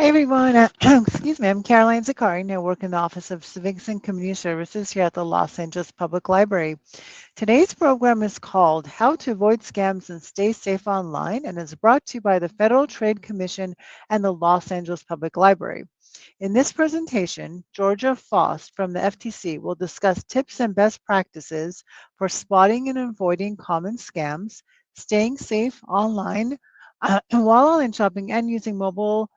everyone. Excuse me. I'm Caroline Zakari, and I work in the Office of Civics and Community Services here at the Los Angeles Public Library. Today's program is called How to Avoid Scams and Stay Safe Online and is brought to you by the Federal Trade Commission and the Los Angeles Public Library. In this presentation, Georgia Foss from the FTC will discuss tips and best practices for spotting and avoiding common scams, staying safe online while online shopping, and using mobile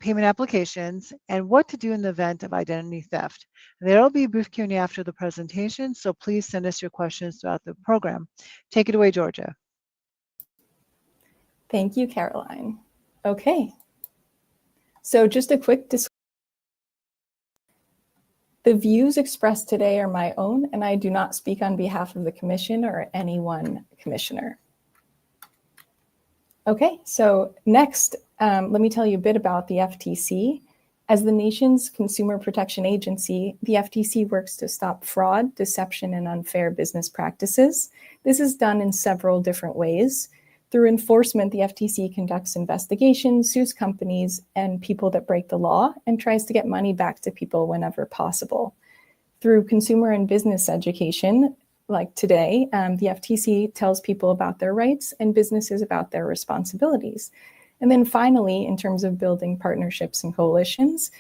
payment applications, and what to do in the event of identity theft. There will be a brief Q&A after the presentation, so please send us your questions throughout the program. Take it away, Georgia. Thank you, Caroline. Okay, so just a quick disclaimer. The views expressed today are my own, and I do not speak on behalf of the Commission or any one commissioner. Okay, so next, let me tell you a bit about the FTC. As the nation's consumer protection agency, the FTC works to stop fraud, deception, and unfair business practices. This is done in several different ways. Through enforcement, the FTC conducts investigations, sues companies and people that break the law, and tries to get money back to people whenever possible. Through consumer and business education, like today, the FTC tells people about their rights and businesses about their responsibilities. And then finally, in terms of building partnerships and coalitions,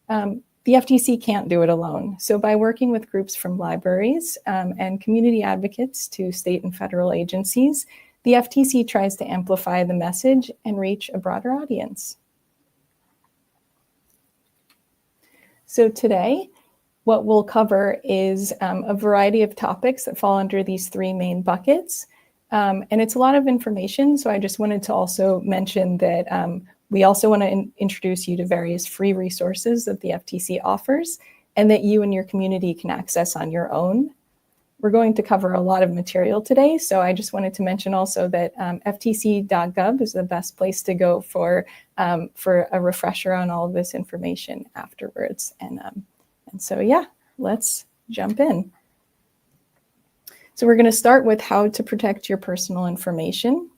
the FTC can't do it alone. So by working with groups from libraries and community advocates to state and federal agencies, the FTC tries to amplify the message and reach a broader audience. So today, what we'll cover is a variety of topics that fall under these three main buckets. And it's a lot of information, so I just wanted to also mention that we also want to introduce you to various free resources that the FTC offers and that you and your community can access on your own. We're going to cover a lot of material today, so I just wanted to mention also that ftc.gov is the best place to go for a refresher on all of this information afterwards. And so, yeah, let's jump in. So we're going to start with how to protect your personal information.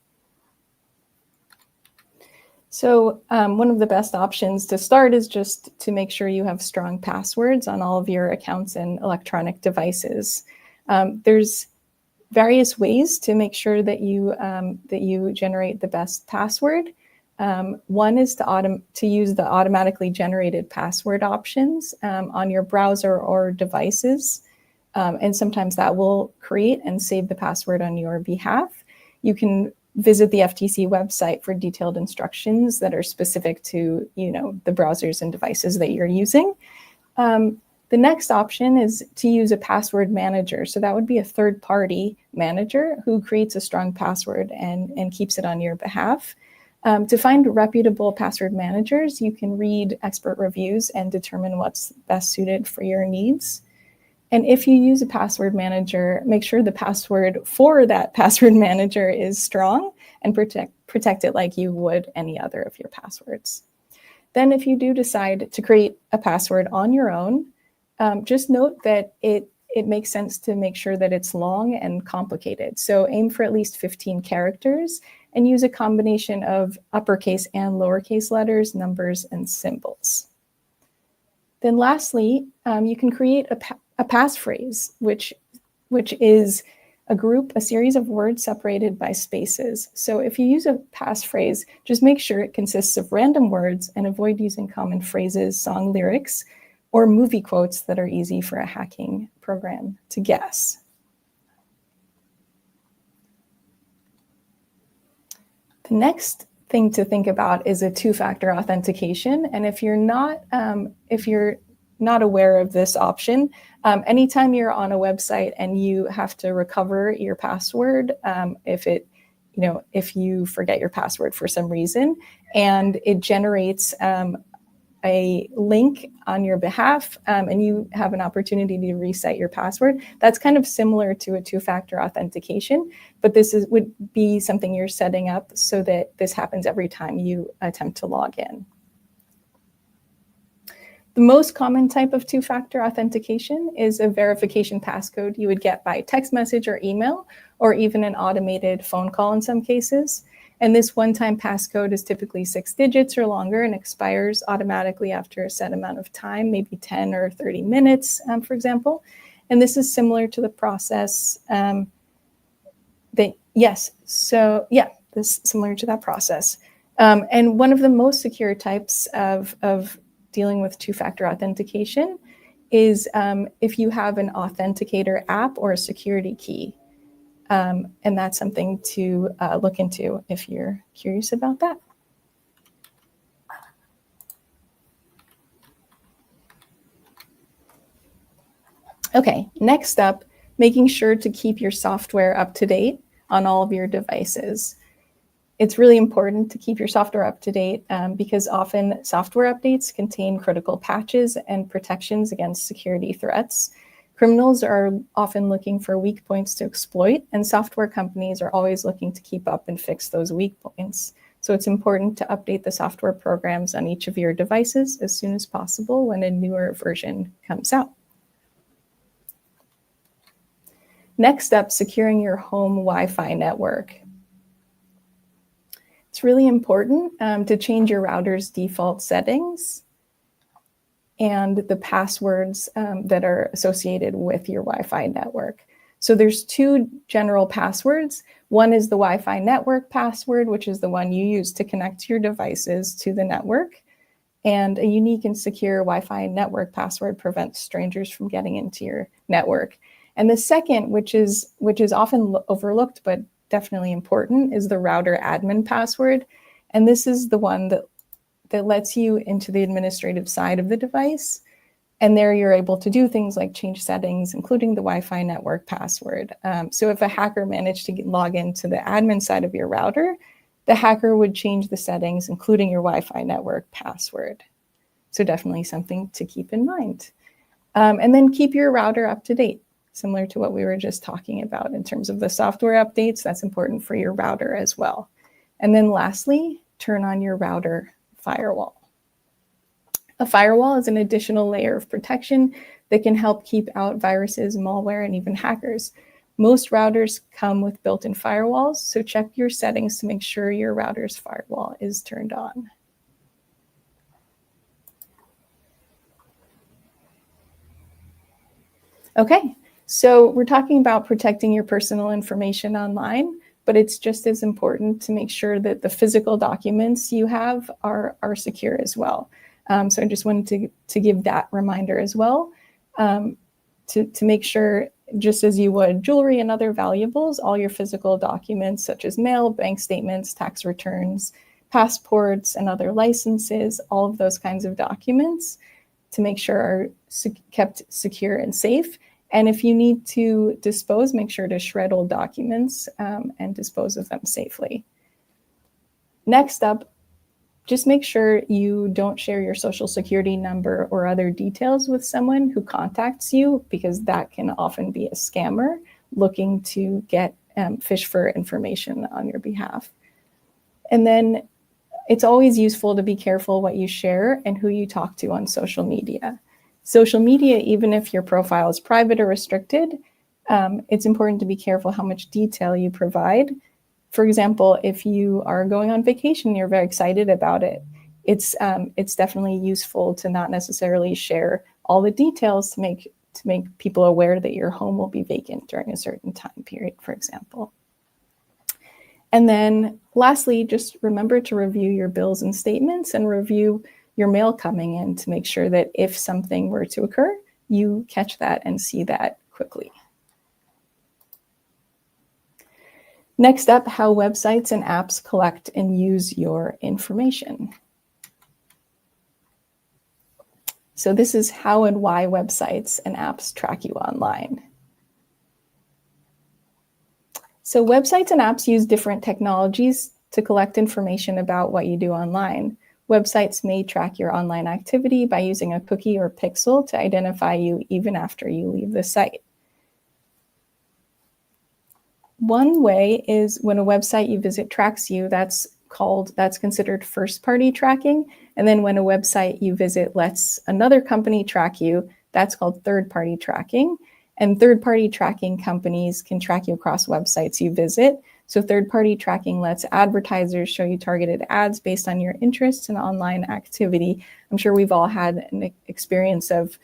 So one of the best options to start is just to make sure you have strong passwords on all of your accounts and electronic devices. There's various ways to make sure that you generate the best password. One is to use the automatically generated password options on your browser or devices. And sometimes that will create and save the password on your behalf. You can visit the FTC website for detailed instructions that are specific to, the browsers and devices that you're using. The next option is to use a password manager. So that would be a third-party manager who creates a strong password and keeps it on your behalf. To find reputable password managers, you can read expert reviews and determine what's best suited for your needs. And if you use a password manager, make sure the password for that password manager is strong and protect it like you would any other of your passwords. Then if you do decide to create a password on your own, just note that it makes sense to make sure that it's long and complicated. So aim for at least 15 characters and use a combination of uppercase and lowercase letters, numbers, and symbols. Then lastly, you can create a passphrase, which is a series of words separated by spaces. So if you use a passphrase, just make sure it consists of random words and avoid using common phrases, song lyrics, or movie quotes that are easy for a hacking program to guess. The next thing to think about is a two-factor authentication. And if you're not aware of this option, anytime you're on a website and you have to recover your password, if you forget your password for some reason, and it generates a link on your behalf, and you have an opportunity to reset your password, that's kind of similar to a two-factor authentication, but this would be something you're setting up so that this happens every time you attempt to log in. The most common type of two-factor authentication is a verification passcode you would get by text message or email, or even an automated phone call in some cases. And this one-time passcode is typically 6 digits or longer and expires automatically after a set amount of time, maybe 10 or 30 minutes, for example. And this is similar to the process this is similar to that process. And one of the most secure types of dealing with two-factor authentication is if you have an authenticator app or a security key. And that's something to look into if you're curious about that. Okay, next up, making sure to keep your software up to date on all of your devices. It's really important to keep your software up to date because often software updates contain critical patches and protections against security threats. Criminals are often looking for weak points to exploit, and software companies are always looking to keep up and fix those weak points. So it's important to update the software programs on each of your devices as soon as possible when a newer version comes out. Next up, securing your home Wi-Fi network. It's really important to change your router's default settings and the passwords that are associated with your Wi-Fi network. So there's 2 general passwords. One is the Wi-Fi network password, which is the one you use to connect your devices to the network. And a unique and secure Wi-Fi network password prevents strangers from getting into your network. And the second, which is often overlooked but definitely important, is the router admin password. And this is the one that lets you into the administrative side of the device. And there you're able to do things like change settings, including the Wi-Fi network password. So if a hacker managed to log into the admin side of your router, the hacker would change the settings, including your Wi-Fi network password. So definitely something to keep in mind. And then keep your router up to date, similar to what we were just talking about in terms of the software updates. That's important for your router as well. And then lastly, turn on your router firewall. A firewall is an additional layer of protection that can help keep out viruses, malware, and even hackers. Most routers come with built-in firewalls, so check your settings to make sure your router's firewall is turned on. Okay, so we're talking about protecting your personal information online, but it's just as important to make sure that the physical documents you have are secure as well. So I just wanted to give that reminder as well, to make sure, just as you would jewelry and other valuables, all your physical documents such as mail, bank statements, tax returns, passports, and other licenses, all of those kinds of documents to make sure are kept secure and safe. And if you need to dispose, make sure to shred old documents and dispose of them safely. Next up, just make sure you don't share your social security number or other details with someone who contacts you, because that can often be a scammer looking to get fish for information on your behalf. And then it's always useful to be careful what you share and who you talk to on social media. Social media, even if your profile is private or restricted, it's important to be careful how much detail you provide. For example, if you are going on vacation, you're very excited about it, it's definitely useful to not necessarily share all the details to make people aware that your home will be vacant during a certain time period, for example. And then lastly, just remember to review your bills and statements and review your mail coming in to make sure that if something were to occur, you catch that and see that quickly. Next up, how websites and apps collect and use your information. So this is how and why websites and apps track you online. So websites and apps use different technologies to collect information about what you do online. Websites may track your online activity by using a cookie or pixel to identify you even after you leave the site. One way is when a website you visit tracks you, that's considered first-party tracking. And then when a website you visit lets another company track you, that's called third-party tracking. And third-party tracking companies can track you across websites you visit. So third-party tracking lets advertisers show you targeted ads based on your interests and online activity. I'm sure we've all had an experience of,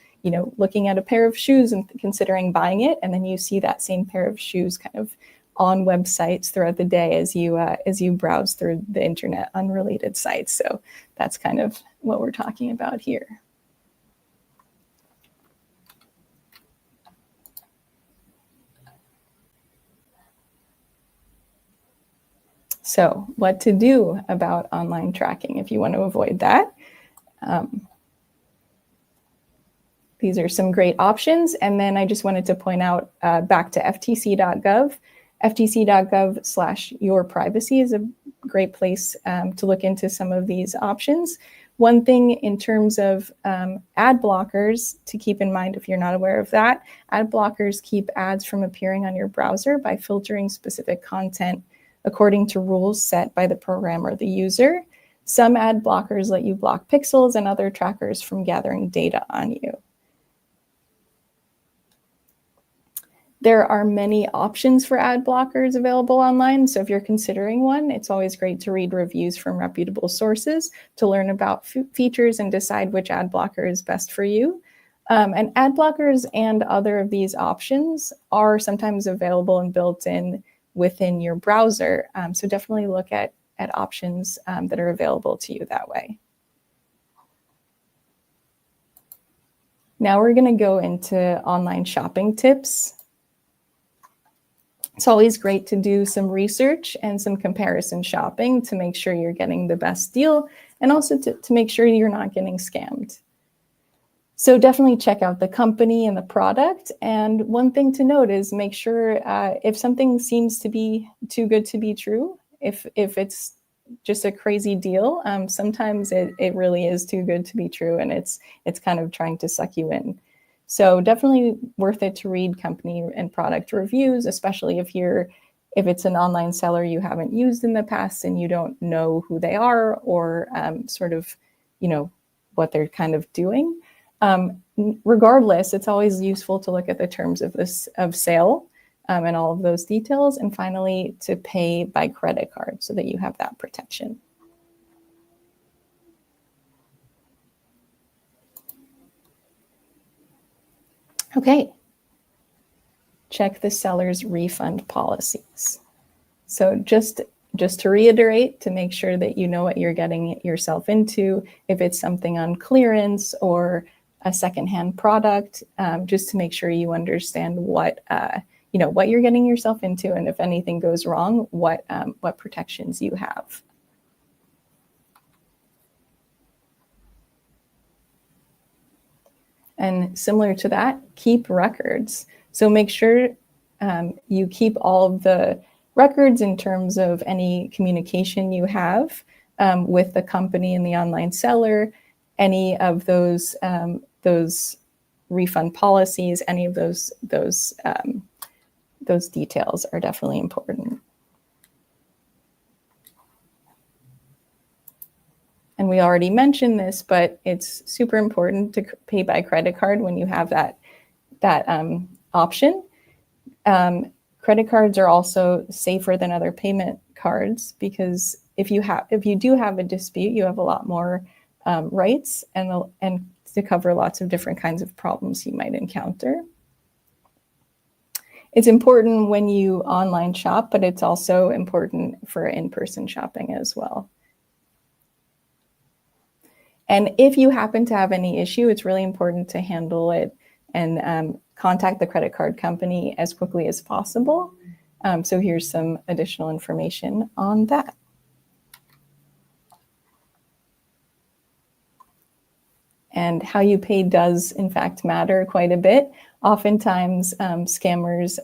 looking at a pair of shoes and considering buying it, and then you see that same pair of shoes kind of on websites throughout the day as you browse through the internet on related sites. So that's kind of what we're talking about here. So what to do about online tracking if you want to avoid that? These are some great options. And then I just wanted to point out back to ftc.gov. ftc.gov/yourprivacy is a great place to look into some of these options. One thing in terms of ad blockers to keep in mind if you're not aware of that, ad blockers keep ads from appearing on your browser by filtering specific content according to rules set by the program or the user. Some ad blockers let you block pixels and other trackers from gathering data on you. There are many options for ad blockers available online, so if you're considering one, it's always great to read reviews from reputable sources to learn about features and decide which ad blocker is best for you. And ad blockers and other of these options are sometimes available and built in within your browser, so definitely look at options that are available to you that way. Now we're going to go into online shopping tips. It's always great to do some research and some comparison shopping to make sure you're getting the best deal and also to make sure you're not getting scammed. So definitely check out the company and the product. And one thing to note is make sure if something seems to be too good to be true, if it's just a crazy deal, sometimes it really is too good to be true and it's kind of trying to suck you in. So definitely worth it to read company and product reviews, especially if it's an online seller you haven't used in the past and you don't know who they are or sort of, what they're kind of doing. Regardless, it's always useful to look at the terms of sale and all of those details. And finally, to pay by credit card so that you have that protection. Okay, check the seller's refund policies. So just to reiterate, to make sure that you know what you're getting yourself into, if it's something on clearance or a secondhand product, just to make sure you understand what you're getting yourself into, and if anything goes wrong, what protections you have. And similar to that, keep records. So make sure you keep all of the records in terms of any communication you have with the company and the online seller, any of those refund policies, any of those details are definitely important. And we already mentioned this, but it's super important to pay by credit card when you have that option. Credit cards are also safer than other payment cards because if you do have a dispute, you have a lot more rights and to cover lots of different kinds of problems you might encounter. It's important when you online shop, but it's also important for in-person shopping as well. And if you happen to have any issue, it's really important to handle it and contact the credit card company as quickly as possible. So here's some additional information on that. And how you pay does, in fact, matter quite a bit. Oftentimes, scammers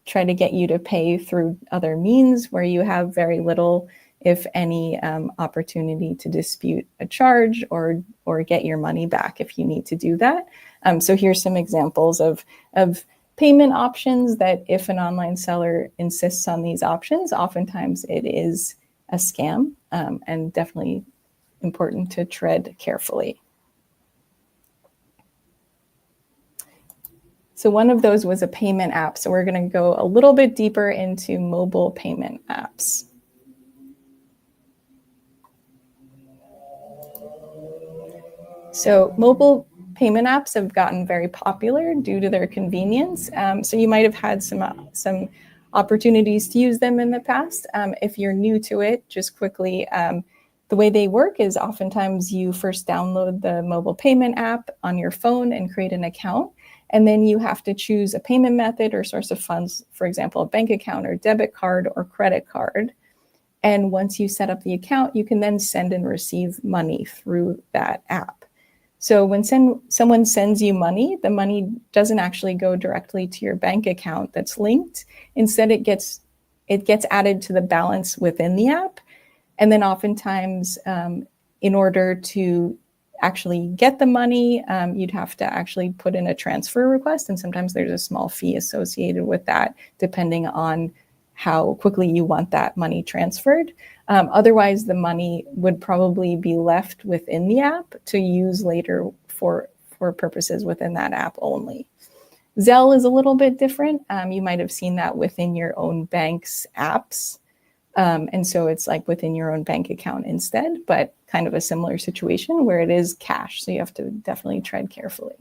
try to get you to pay through other means where you have very little, if any, opportunity to dispute a charge or get your money back if you need to do that. So here's some examples of payment options that if an online seller insists on these options, oftentimes it is a scam, and definitely important to tread carefully. So one of those was a payment app. So we're going to go a little bit deeper into mobile payment apps. So mobile payment apps have gotten very popular due to their convenience. So you might have had some opportunities to use them in the past. If you're new to it, just quickly, the way they work is oftentimes you first download the mobile payment app on your phone and create an account. And then you have to choose a payment method or source of funds, for example, a bank account or debit card or credit card. And once you set up the account, you can then send and receive money through that app. So when someone sends you money, the money doesn't actually go directly to your bank account that's linked. Instead, it gets added to the balance within the app. And then oftentimes, in order to actually get the money, you'd have to actually put in a transfer request. And sometimes there's a small fee associated with that, depending on how quickly you want that money transferred. Otherwise, the money would probably be left within the app to use later for purposes within that app only. Zelle is a little bit different. You might have seen that within your own bank's apps. And so it's like within your own bank account instead, but kind of a similar situation where it is cash. So you have to definitely tread carefully.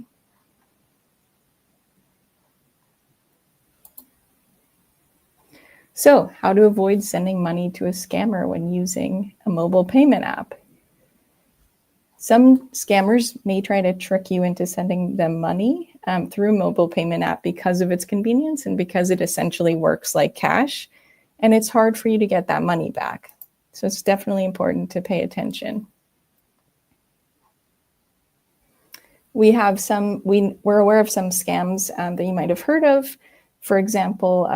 So how to avoid sending money to a scammer when using a mobile payment app. Some scammers may try to trick you into sending them money through a mobile payment app because of its convenience and because it essentially works like cash. And it's hard for you to get that money back. So it's definitely important to pay attention. We're aware of some scams that you might have heard of. For example,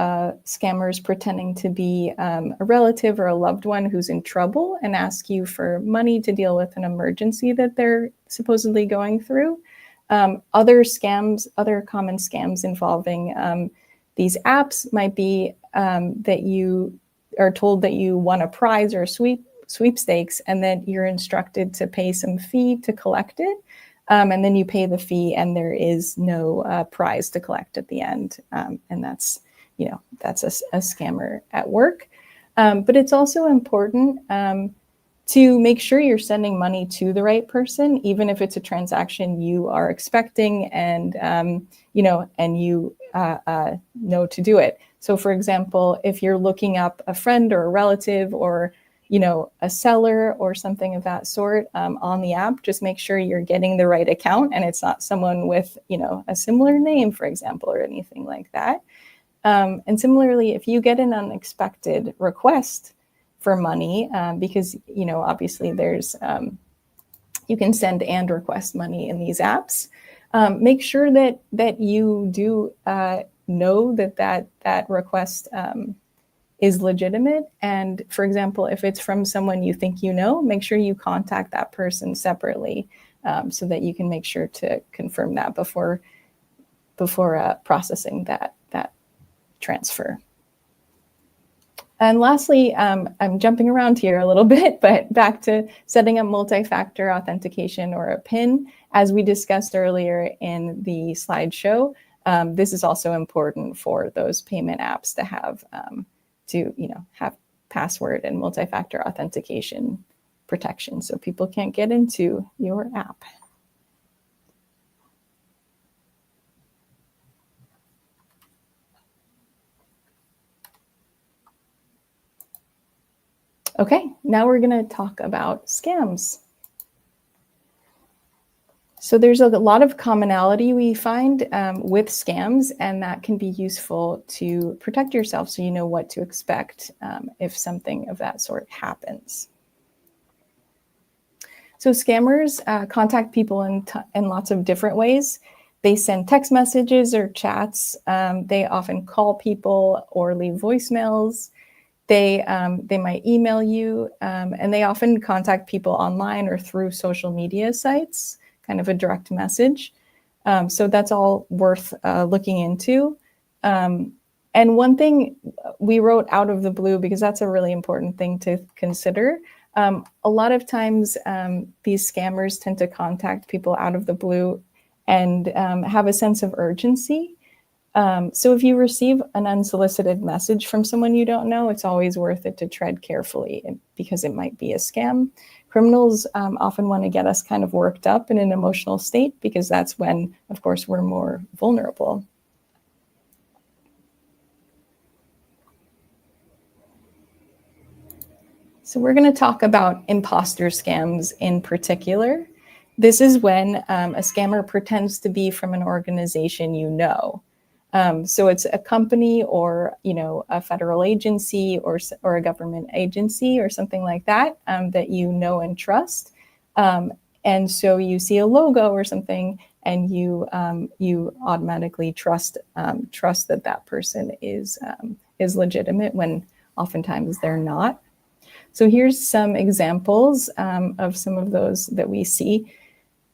scammers pretending to be a relative or a loved one who's in trouble and ask you for money to deal with an emergency that they're supposedly going through. Other common scams involving these apps might be that you are told that you won a prize or a sweepstakes, and then you're instructed to pay some fee to collect it. And then you pay the fee and there is no prize to collect at the end. And that's a scammer at work. But it's also important to make sure you're sending money to the right person, even if it's a transaction you are expecting and you know to do it. So for example, if you're looking up a friend or a relative or a seller or something of that sort on the app, just make sure you're getting the right account and it's not someone with, a similar name, for example, or anything like that. And similarly, if you get an unexpected request for money, because, obviously there's, you can send and request money in these apps, make sure that you do know that request is legitimate. And for example, if it's from someone you think make sure you contact that person separately so that you can make sure to confirm that before processing that transfer. And lastly, I'm jumping around here a little bit, but back to setting up multi-factor authentication or a PIN. As we discussed earlier in the slideshow, this is also important for those payment apps to have have password and multi-factor authentication protection so people can't get into your app. Okay, now we're going to talk about scams. So there's a lot of commonality we find with scams, and that can be useful to protect yourself so you know what to expect if something of that sort happens. So scammers contact people in lots of different ways. They send text messages or chats. They often call people or leave voicemails. They might email you, and they often contact people online or through social media sites, kind of a direct message. So that's all worth looking into. And one thing we wrote out of the blue, because that's a really important thing to consider. A lot of times these scammers tend to contact people out of the blue and have a sense of urgency. So if you receive an unsolicited message from someone you don't know, it's always worth it to tread carefully because it might be a scam. Criminals often want to get us kind of worked up in an emotional state because that's when, of course, we're more vulnerable. So we're going to talk about imposter scams in particular. This is when a scammer pretends to be from an organization you know. So it's a company or a federal agency or a government agency or something like that that you know and trust. And so you see a logo or something, and you automatically trust that person is legitimate when oftentimes they're not. So here's some examples of some of those that we see.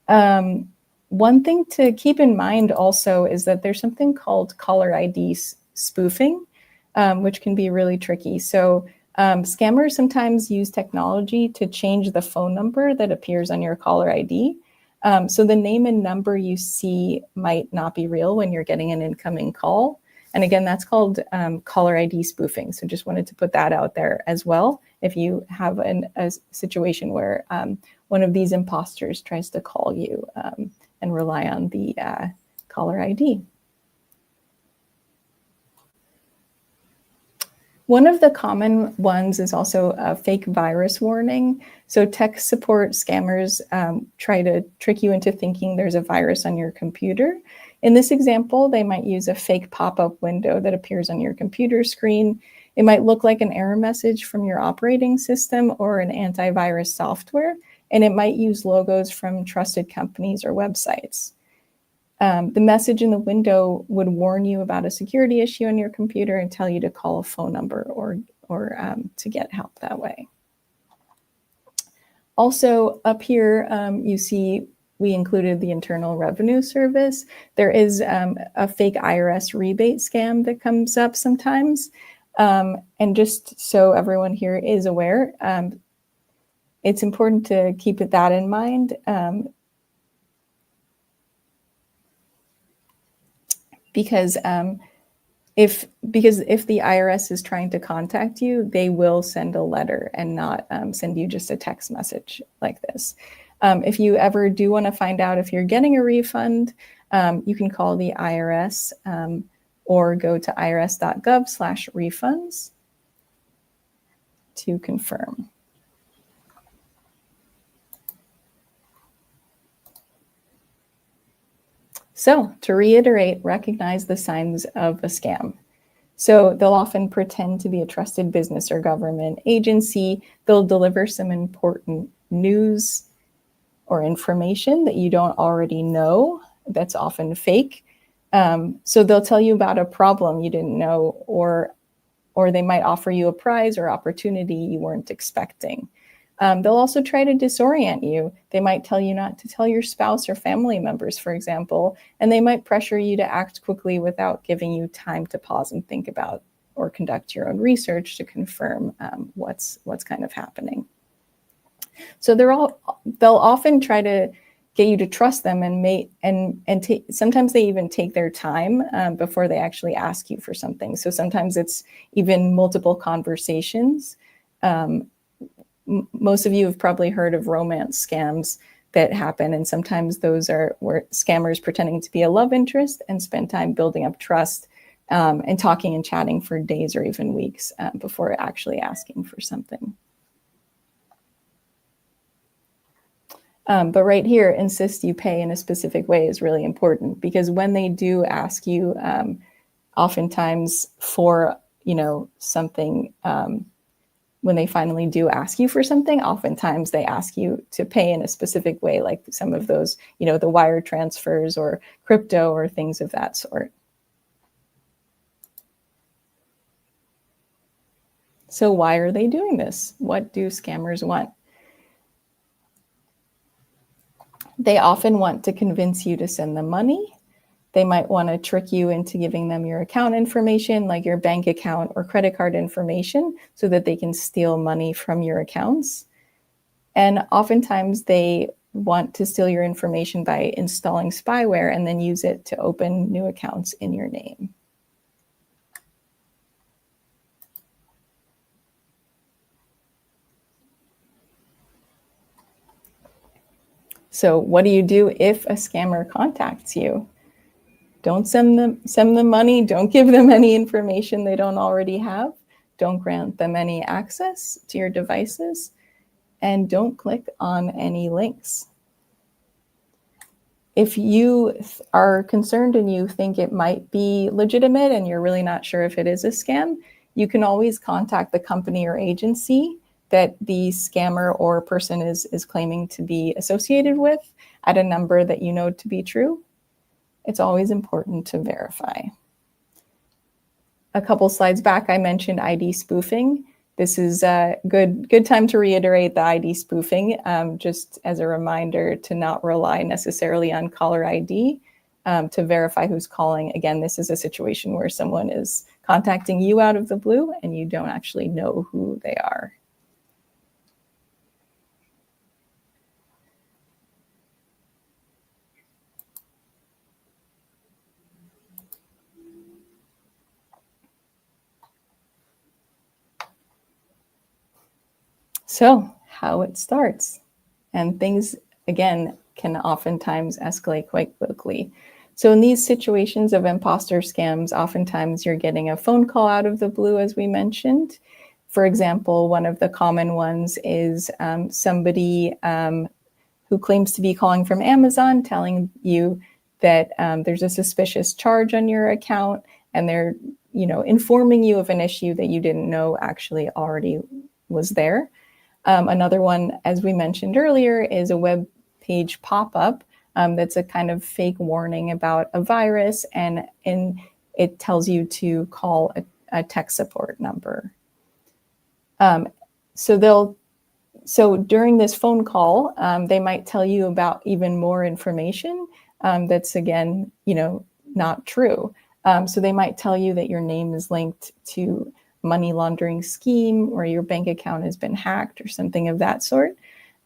One thing to keep in mind also is that there's something called caller ID spoofing, which can be really tricky. So scammers sometimes use technology to change the phone number that appears on your caller ID. So the name and number you see might not be real when you're getting an incoming call. And again, that's called caller ID spoofing. So just wanted to put that out there as well. If you have a situation where one of these imposters tries to call you and rely on the caller ID. One of the common ones is also a fake virus warning. So tech support scammers try to trick you into thinking there's a virus on your computer. In this example, they might use a fake pop-up window that appears on your computer screen. It might look like an error message from your operating system or an antivirus software, and it might use logos from trusted companies or websites. The message in the window would warn you about a security issue on your computer and tell you to call a phone number or to get help that way. Also, up here, you see we included the Internal Revenue Service. There is a fake IRS rebate scam that comes up sometimes. And just so everyone here is aware, it's important to keep that in mind. Because if the IRS is trying to contact you, they will send a letter and not send you just a text message like this. If you ever do want to find out if you're getting a refund, you can call the IRS or go to irs.gov/refunds to confirm. So to reiterate, recognize the signs of a scam. So they'll often pretend to be a trusted business or government agency. They'll deliver some important news or information that you don't already know that's often fake. So they'll tell you about a problem you didn't know, or they might offer you a prize or opportunity you weren't expecting. They'll also try to disorient you. They might tell you not to tell your spouse or family members, for example, and they might pressure you to act quickly without giving you time to pause and think about or conduct your own research to confirm what's kind of happening. So they'll often try to get you to trust them and sometimes they even take their time before they actually ask you for something. So sometimes it's even multiple conversations. Most of you have probably heard of romance scams that happen, and sometimes those are where scammers pretending to be a love interest and spend time building up trust and talking and chatting for days or even weeks before actually asking for something. But right here, insist you pay in a specific way is really important, because when they do ask you, oftentimes for something, when they finally do ask you for something, oftentimes they ask you to pay in a specific way, like some of those, the wire transfers or crypto or things of that sort. So why are they doing this? What do scammers want? They often want to convince you to send them money. They might want to trick you into giving them your account information, like your bank account or credit card information, so that they can steal money from your accounts. And oftentimes they want to steal your information by installing spyware and then use it to open new accounts in your name. So what do you do if a scammer contacts you? Don't send them money. Don't give them any information they don't already have. Don't grant them any access to your devices. And don't click on any links. If you are concerned and you think it might be legitimate and you're really not sure if it is a scam, you can always contact the company or agency that the scammer or person is claiming to be associated with at a number that you know to be true. It's always important to verify. A couple slides back, I mentioned ID spoofing. This is a good time to reiterate the ID spoofing, just as a reminder to not rely necessarily on caller ID to verify who's calling. Again, this is a situation where someone is contacting you out of the blue and you don't actually know who they are. So how it starts, and things, again, can oftentimes escalate quite quickly. So in these situations of imposter scams, oftentimes you're getting a phone call out of the blue, as we mentioned. For example, one of the common ones is somebody who claims to be calling from Amazon, telling you that there's a suspicious charge on your account, and they're informing you of an issue that you didn't know actually already was there. Another one, as we mentioned earlier, is a web page pop-up that's a kind of fake warning about a virus, and it tells you to call a tech support number. So during this phone call, they might tell you about even more information that's, again, not true. So they might tell you that your name is linked to money laundering scheme, or your bank account has been hacked or something of that sort.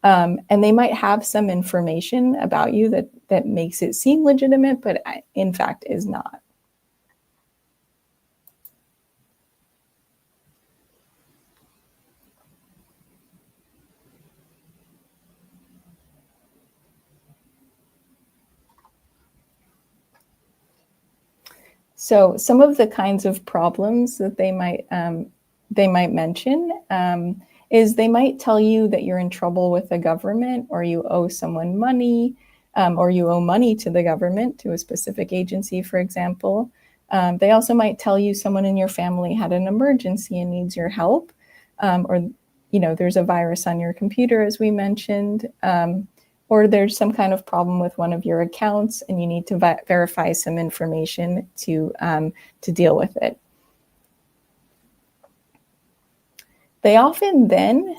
And they might have some information about you that makes it seem legitimate, but in fact is not. So some of the kinds of problems that they might mention is they might tell you that you're in trouble with the government, or you owe someone money, or you owe money to the government, to a specific agency, for example. They also might tell you someone in your family had an emergency and needs your help, or there's a virus on your computer, as we mentioned, or there's some kind of problem with one of your accounts and you need to verify some information to deal with it. They often then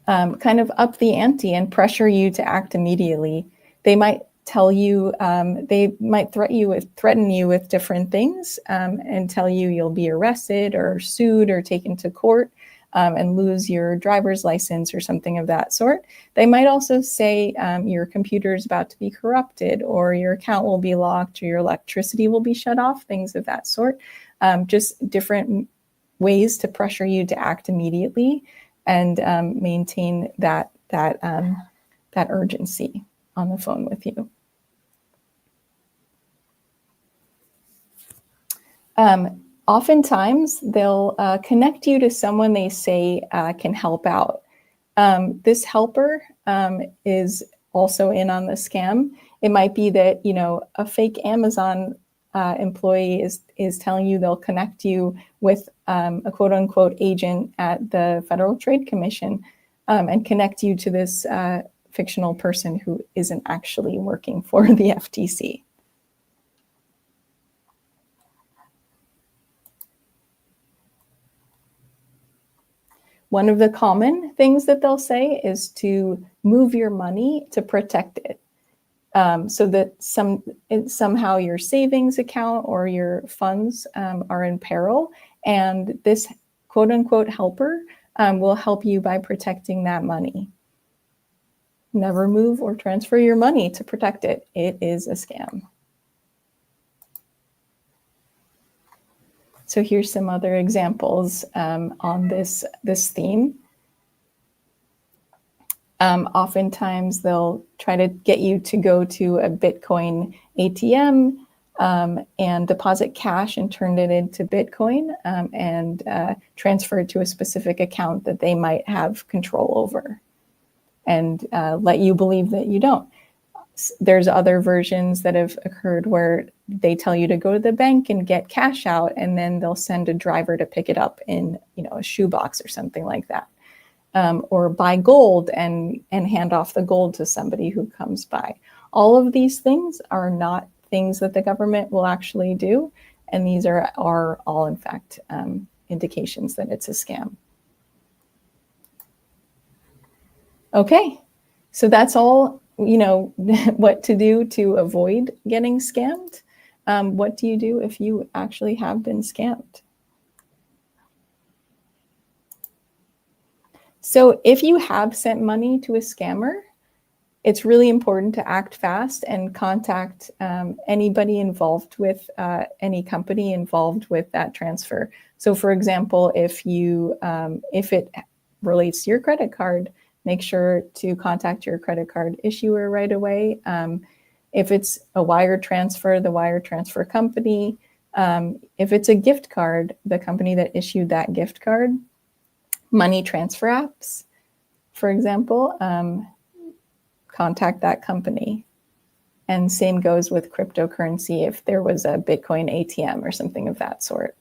kind of up the ante and pressure you to act immediately. They might tell you, they might threaten you with different things and tell you you'll be arrested or sued or taken to court and lose your driver's license or something of that sort. They might also say your computer is about to be corrupted, or your account will be locked, or your electricity will be shut off, things of that sort. Just different ways to pressure you to act immediately and maintain that urgency on the phone with you. Oftentimes, they'll connect you to someone they say can help out. This helper is also in on the scam. It might be that a fake Amazon employee is telling you they'll connect you with a quote-unquote agent at the Federal Trade Commission and connect you to this fictional person who isn't actually working for the FTC. One of the common things that they'll say is to move your money to protect it. So that somehow your savings account or your funds are in peril, and this quote-unquote helper will help you by protecting that money. never move or transfer your money to protect it. It is a scam. So here's some other examples on this theme. Oftentimes they'll try to get you to go to a Bitcoin ATM and deposit cash and turn it into Bitcoin and transfer it to a specific account that they might have control over and let you believe that you don't. There's other versions that have occurred where they tell you to go to the bank and get cash out, and then they'll send a driver to pick it up in, a shoebox or something like that. Or buy gold and hand off the gold to somebody who comes by. All of these things are not things that the government will actually do, and these are all in fact indications that it's a scam. Okay, so that's all, what to do to avoid getting scammed. What do you do if you actually have been scammed? So if you have sent money to a scammer, it's really important to act fast and contact anybody involved with any company involved with that transfer. So for example, if it relates to your credit card, make sure to contact your credit card issuer right away. If it's a wire transfer, the wire transfer company. If it's a gift card, the company that issued that gift card. Money transfer apps, for example, contact that company. And same goes with cryptocurrency if there was a Bitcoin ATM or something of that sort.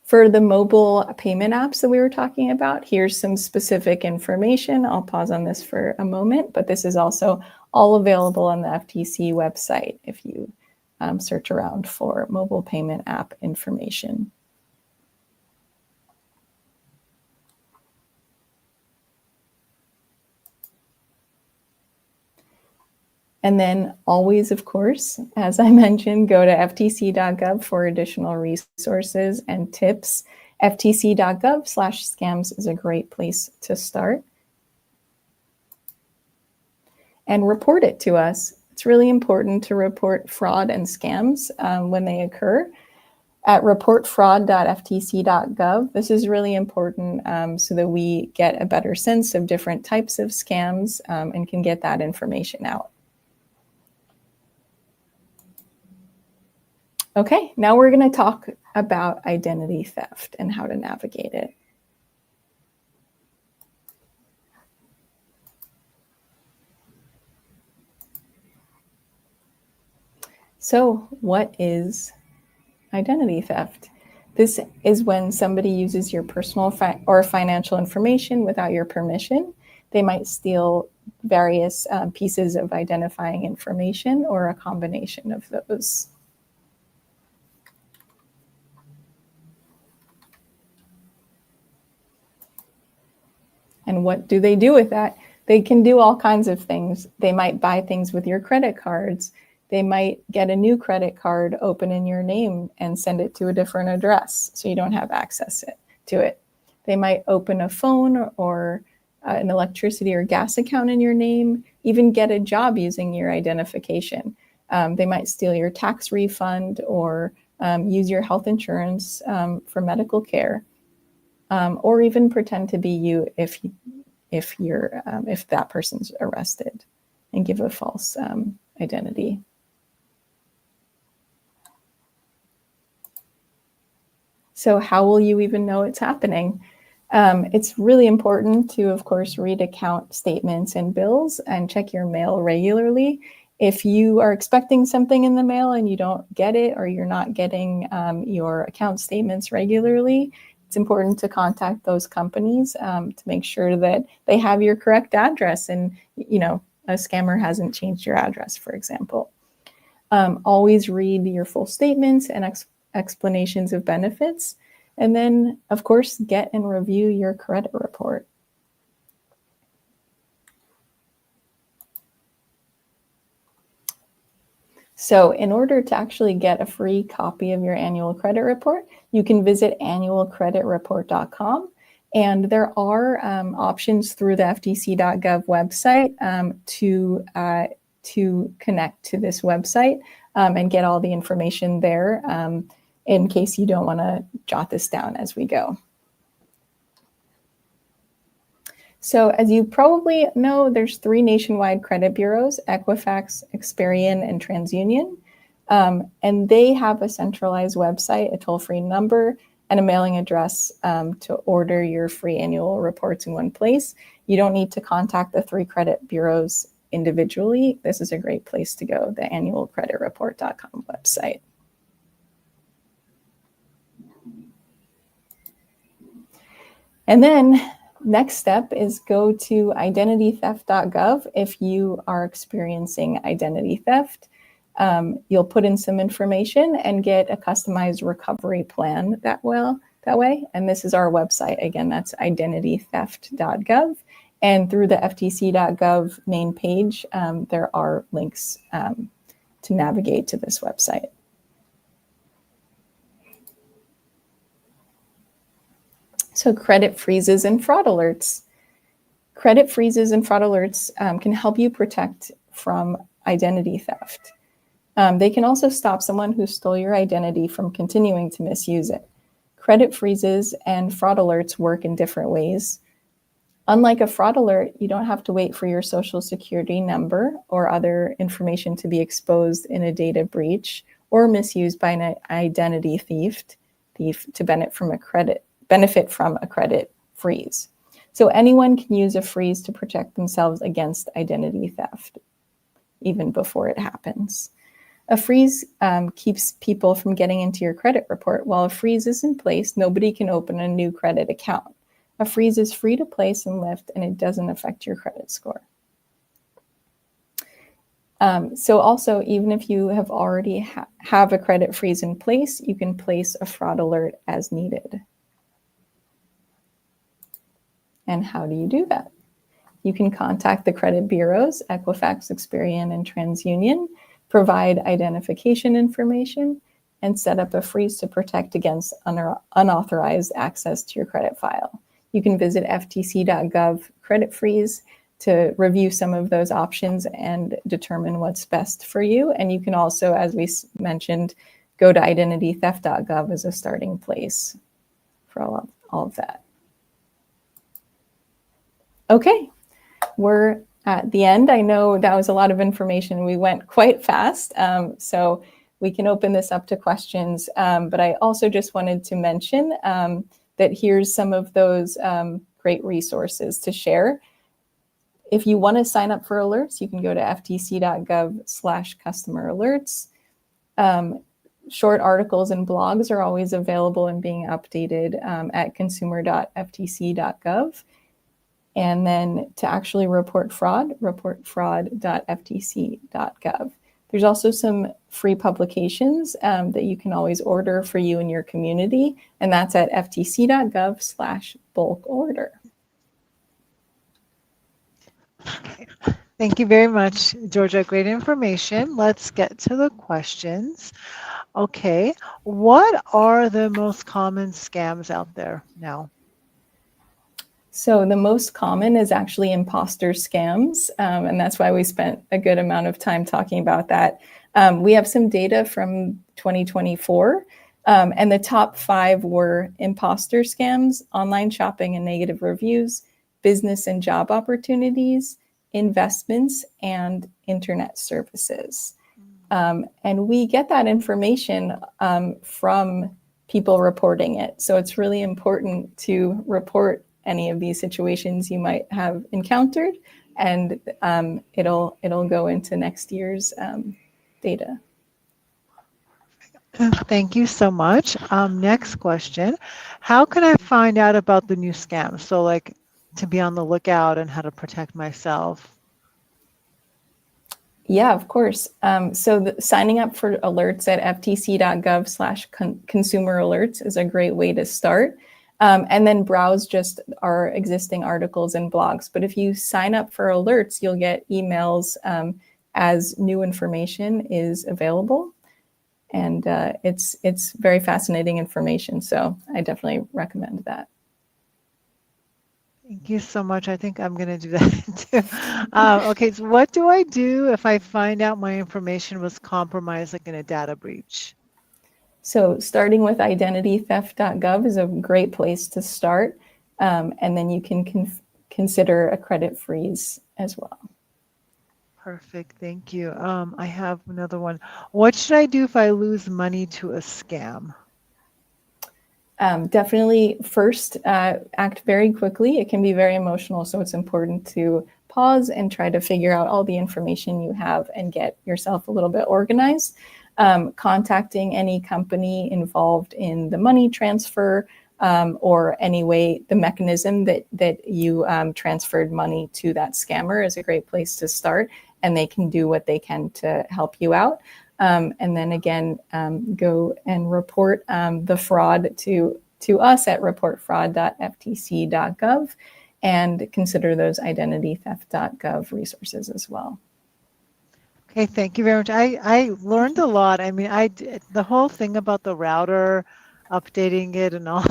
For the mobile payment apps that we were talking about, here's some specific information. I'll pause on this for a moment, but this is also all available on the FTC website if you search around for mobile payment app information. And then always, of course, as I mentioned, go to ftc.gov for additional resources and tips. ftc.gov/scams is a great place to start. And report it to us. It's really important to report fraud and scams when they occur at reportfraud.ftc.gov. This is really important so that we get a better sense of different types of scams and can get that information out. Okay, now we're going to talk about identity theft and how to navigate it. So, what is identity theft? This is when somebody uses your personal or financial information without your permission. They might steal various pieces of identifying information or a combination of those. And what do they do with that? They can do all kinds of things. They might buy things with your credit cards. They might get a new credit card, open in your name, and send it to a different address so you don't have access to it. They might open a phone or an electricity or gas account in your name, even get a job using your identification. They might steal your tax refund or use your health insurance for medical care. Or even pretend to be you if that person's arrested and give a false identity. So how will you even know it's happening? It's really important to, of course, read account statements and bills and check your mail regularly. If you are expecting something in the mail and you don't get it, or you're not getting your account statements regularly, it's important to contact those companies to make sure that they have your correct address and, a scammer hasn't changed your address, for example. Always read your full statements and explanations of benefits. And then, of course, get and review your credit report. So in order to actually get a free copy of your annual credit report, you can visit annualcreditreport.com. And there are options through the ftc.gov website to connect to this website and get all the information there in case you don't want to jot this down as we go. So as you probably know, there's 3 nationwide credit bureaus: Equifax, Experian, and TransUnion. And they have a centralized website, a toll-free number, and a mailing address to order your free annual reports in one place. You don't need to contact the 3 credit bureaus individually. This is a great place to go, the annualcreditreport.com website. And then next step is go to identitytheft.gov if you are experiencing identity theft. You'll put in some information and get a customized recovery plan that way. And this is our website. Again, that's identitytheft.gov. And through the ftc.gov main page, there are links to navigate to this website. So credit freezes and fraud alerts. Credit freezes and fraud alerts can help you protect from identity theft. They can also stop someone who stole your identity from continuing to misuse it. Credit freezes and fraud alerts work in different ways. Unlike a fraud alert, you don't have to wait for your social security number or other information to be exposed in a data breach or misused by an identity thief to benefit from a credit freeze. So anyone can use a freeze to protect themselves against identity theft, even before it happens. A freeze keeps people from getting into your credit report. While a freeze is in place, nobody can open a new credit account. A freeze is free to place and lift, and it doesn't affect your credit score. So also, even if you have already have a credit freeze in place, you can place a fraud alert as needed. And how do you do that? You can contact the credit bureaus, Equifax, Experian, and TransUnion, provide identification information, and set up a freeze to protect against unauthorized access to your credit file. You can visit ftc.gov credit freeze to review some of those options and determine what's best for you. And you can also, as we mentioned, go to identitytheft.gov as a starting place for all of that. Okay, we're at the end. I know that was a lot of information. We went quite fast, so we can open this up to questions. But I also just wanted to mention that here's some of those great resources to share. If you want to sign up for alerts, you can go to ftc.gov/customer alerts. Short articles and blogs are always available and being updated at consumer.ftc.gov. And then to actually report fraud, reportfraud.ftc.gov. There's also some free publications that you can always order for you and your community, and that's at ftc.gov/bulk order. Thank you very much, Georgia. Great information. Let's get to the questions. Okay, what are the most common scams out there now? So the most common is actually imposter scams, and that's why we spent a good amount of time talking about that. We have some data from 2024, and the top 5 were imposter scams, online shopping and negative reviews, business and job opportunities, investments, and internet services. And we get that information from people reporting it. So it's really important to report any of these situations you might have encountered, and it'll go into next year's data. Thank you so much. Next question. How can I find out about the new scams? So like to be on the lookout and how to protect myself. Yeah, of course. So signing up for alerts at ftc.gov/consumer alerts is a great way to start. And then browse just our existing articles and blogs. But if you sign up for alerts, you'll get emails as new information is available. And it's very fascinating information. So I definitely recommend that. Thank you so much. I think I'm going to do that too. Okay, so what do I do if I find out my information was compromised, like in a data breach? So starting with identitytheft.gov is a great place to start. And then you can consider a credit freeze as well. Perfect. Thank you. I have another one. What should I do if I lose money to a scam? Definitely first act very quickly. It can be very emotional, so it's important to pause and try to figure out all the information you have and get yourself a little bit organized. Contacting any company involved in the money transfer or any way, the mechanism that you transferred money to that scammer is a great place to start, and they can do what they can to help you out. And then again, go and report the fraud to us at reportfraud.ftc.gov and consider those identitytheft.gov resources as well. Okay, thank you very much. I learned a lot. I mean, the whole thing about the router, updating it and all.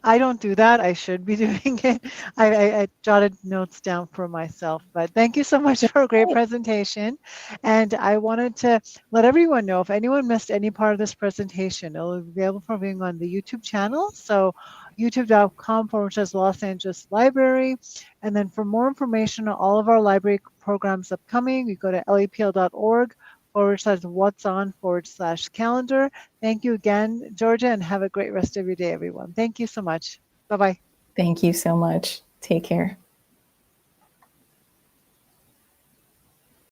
I don't do that. I should be doing it. I jotted notes down for myself. But thank you so much for a great presentation. And I wanted to let everyone know if anyone missed any part of this presentation, it'll be available for viewing on the YouTube channel. So youtube.com/Los Angeles Library. And then for more information on all of our library programs upcoming, you go to lepl.org/what's on/calendar. Thank you again, Georgia, and have a great rest of your day, everyone. Thank you so much. Bye-bye. Thank you so much. Take care.